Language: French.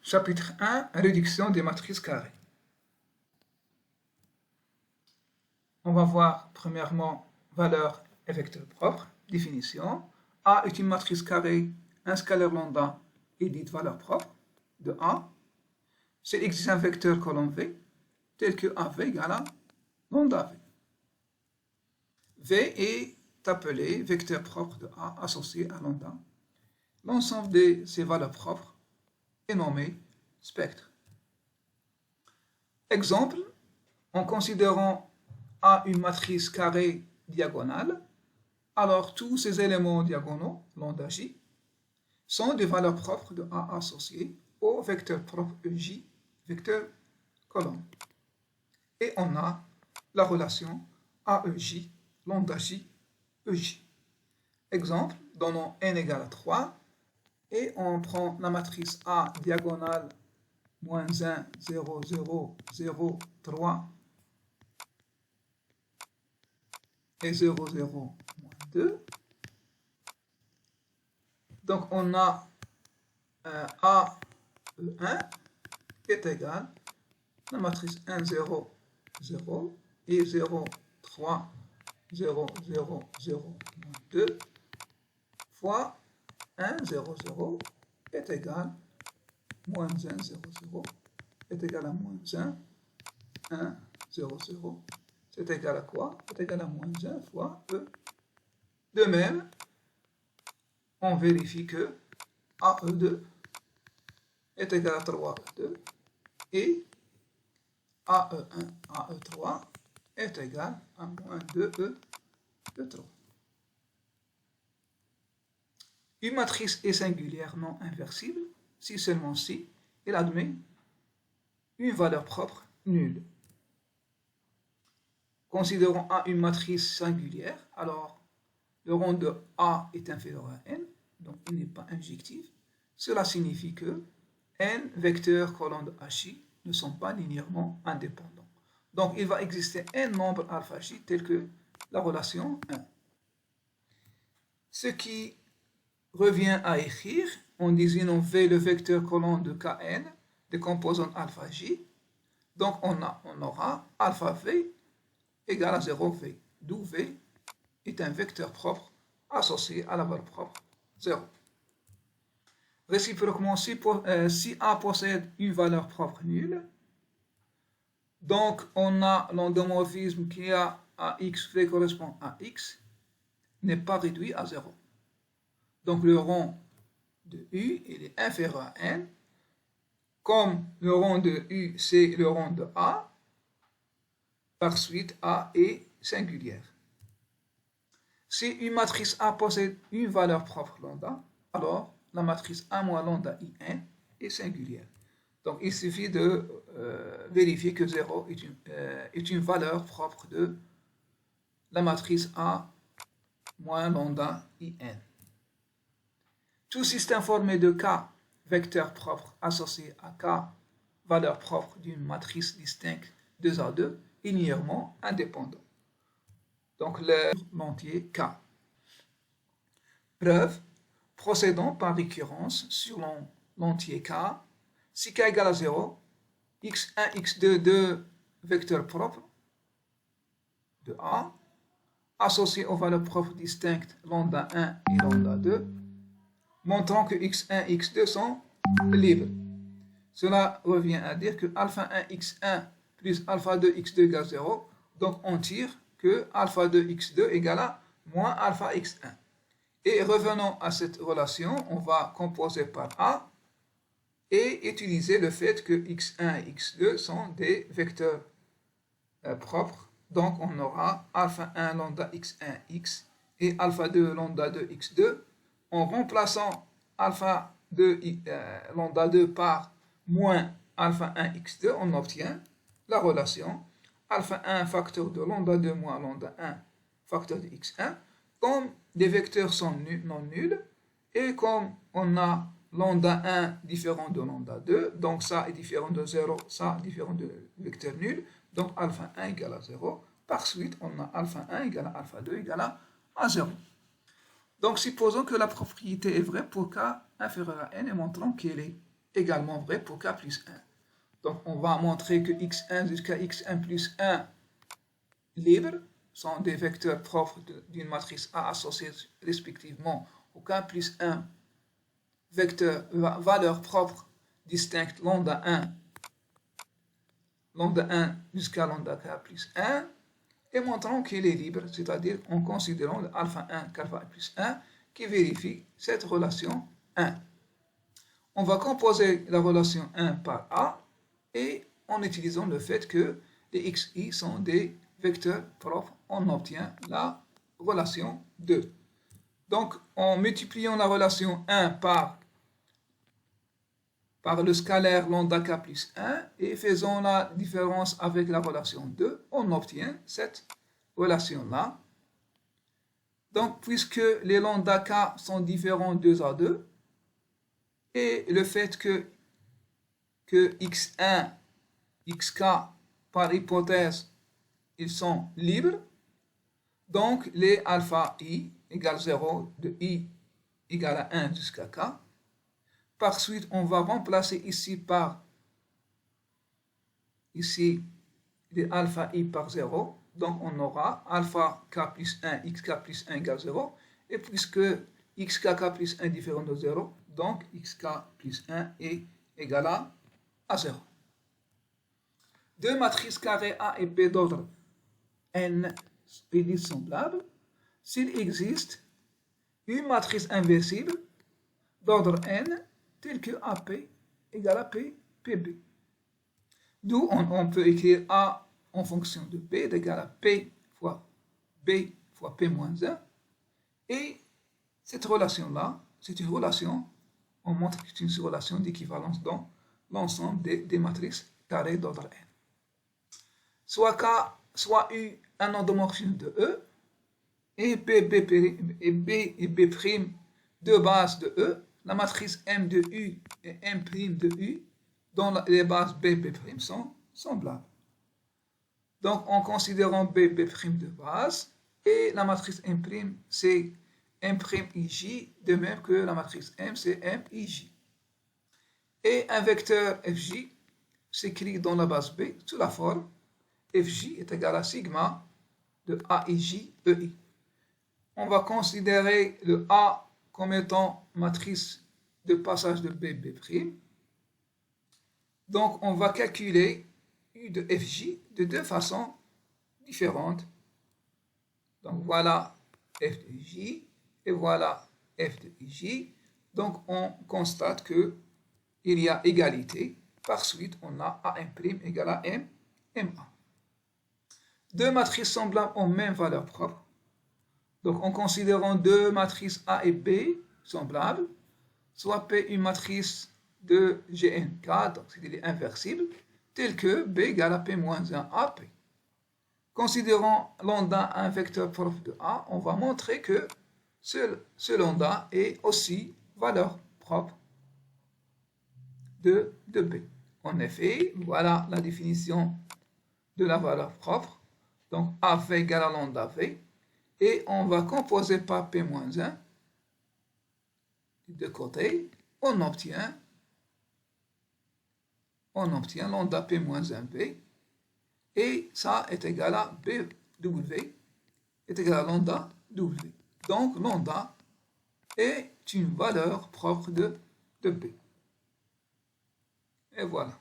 Chapitre 1, réduction des matrices carrées. On va voir premièrement valeur et vecteur propre. Définition. A est une matrice carrée, un scalaire lambda est dite valeur propre de A. S'il existe un vecteur colonne V, tel que AV égale à lambda V. V est appelé vecteur propre de A associé à lambda. L'ensemble de ces valeurs propres est nommé spectre. Exemple, en considérant A une matrice carrée diagonale, alors tous ces éléments diagonaux, lambda J, sont des valeurs propres de A associées au vecteur propre EJ, vecteur colonne. Et on a la relation AEJ, lambda J, EJ. Exemple, donnons n égale à 3, et on prend la matrice A diagonale moins 1, 0, 0, 0, 3 et 0, 0, moins 2. Donc on a AE1 est égal à la matrice 1, 0, 0 et 0, 3, 0, 0, 0, moins 2 fois 1, 0, 0 est égal à moins 1, 0, 0 est égal à moins 1, 1, 0, 0. C'est égal à quoi? C'est égal à moins 1 fois E. De même, on vérifie que AE2 est égal à 3E2 et AE1, AE3 est égal à moins 2E de 3. Une matrice est singulière non inversible si seulement si elle admet une valeur propre nulle. Considérons A une matrice singulière, alors le rang de A est inférieur à n, donc il n'est pas injectif. Cela signifie que n vecteurs colonnes de HI ne sont pas linéairement indépendants. Donc il va exister n nombre alpha j tel que la relation 1. Ce qui revient à écrire en désignant V le vecteur colonne de Kn des composantes alpha j. Donc on aura alpha V égale à 0V, d'où V est un vecteur propre associé à la valeur propre 0. Réciproquement, si A possède une valeur propre nulle, donc on a l'endomorphisme qui a à x, V correspond à x, n'est pas réduit à 0. Donc le rang de U il est inférieur à n. Comme le rang de U c'est le rang de A, par suite A est singulière. Si une matrice A possède une valeur propre lambda, alors la matrice A moins lambda IN est singulière. Donc il suffit de vérifier que 0 est une valeur propre de la matrice A moins lambda IN. Tout système formé de K vecteurs propres associés à K valeur propre d'une matrice distincte 2A2 est linéairement indépendant. Donc l'entier K. Preuve, procédons par récurrence sur l'entier K. Si K égale à 0, x1, x2, deux vecteurs propres de A, associés aux valeurs propres distinctes lambda 1 et lambda 2, montrant que x1 et x2 sont libres. Cela revient à dire que alpha 1 x1 plus alpha 2 x2 égale 0, donc on tire que alpha 2 x2 égale à moins alpha x1. Et revenons à cette relation, on va composer par A et utiliser le fait que x1 et x2 sont des vecteurs propres. Donc on aura alpha 1 lambda x1 x et alpha 2 lambda 2 x2. En remplaçant alpha 2 lambda 2 par moins alpha 1 x2, on obtient la relation alpha 1 facteur de lambda 2 moins lambda 1 facteur de x1. Comme les vecteurs sont non nuls et comme on a lambda 1 différent de lambda 2, donc ça est différent de 0, ça est différent de vecteur nul, donc alpha 1 égale à 0. Par suite, on a alpha 1 égale à alpha 2 égale à 0. Donc supposons que la propriété est vraie pour K inférieur à n et montrons qu'elle est également vrai pour k plus 1. Donc, on va montrer que x1 jusqu'à x1 plus 1 libres sont des vecteurs propres d'une matrice A associés respectivement au k plus 1 vecteur valeur propre distincte lambda 1 jusqu'à lambda k plus 1 et montrons qu'il est libre, c'est-à-dire en considérant le alpha 1 qu'alpha plus 1 qui vérifie cette relation 1. On va composer la relation 1 par A et en utilisant le fait que les xi sont des vecteurs propres, on obtient la relation 2. Donc, en multipliant la relation 1 par le scalaire lambda k plus 1 et faisant la différence avec la relation 2, on obtient cette relation-là. Donc, puisque les lambda k sont différents 2 à 2, et le fait que x1, xk, par hypothèse, ils sont libres, donc les alpha i égale 0 de i égale à 1 jusqu'à k. Par suite, on va remplacer ici par les alpha i par 0. Donc, on aura alpha k plus 1, xk plus 1 égale 0. Et puisque xkk plus 1 est différent de 0, donc xk plus 1 est égal à 0. Deux matrices carrées A et B d'ordre n est semblable s'il existe une matrice inversible d'ordre n telle que AP égale à P, PB. D'où on peut écrire A en fonction de B égale à P fois B fois P moins 1. Et cette relation-là, c'est une relation, on montre que c'est une relation d'équivalence dans l'ensemble des matrices carrées d'ordre n. Soit K, soit U, un endomorphisme de E, et B et B', deux bases de E, la matrice M de U et M' de U, dont les bases B, B' sont semblables. Donc, en considérant B, B' de base, et la matrice M', c'est M'Ij, de même que la matrice M, c'est M'Ij. Et un vecteur Fj s'écrit dans la base B sous la forme Fj est égal à sigma de Aij Ei. On va considérer le A comme étant matrice de passage de B, B'. Donc, on va calculer U de Fj de deux façons différentes. Donc, voilà F de J et voilà F de Ij. Donc, on constate qu'il y a égalité. Par suite, on a Am' égale à M, Ma. Deux matrices semblables ont même valeur propre. Donc, en considérant deux matrices A et B semblables, soit P une matrice de GNK, donc c'est inversible, tel que B égale à P moins 1 AP. Considérant lambda un vecteur propre de A, on va montrer que ce lambda est aussi valeur propre de B. En effet, voilà la définition de la valeur propre. Donc, AV égale à lambda V. Et on va composer par P moins 1 des deux côtés. On obtient lambda P moins 1 V. Et ça est égal à BW est égal à lambda W. Donc, lambda est une valeur propre de B. Et voilà.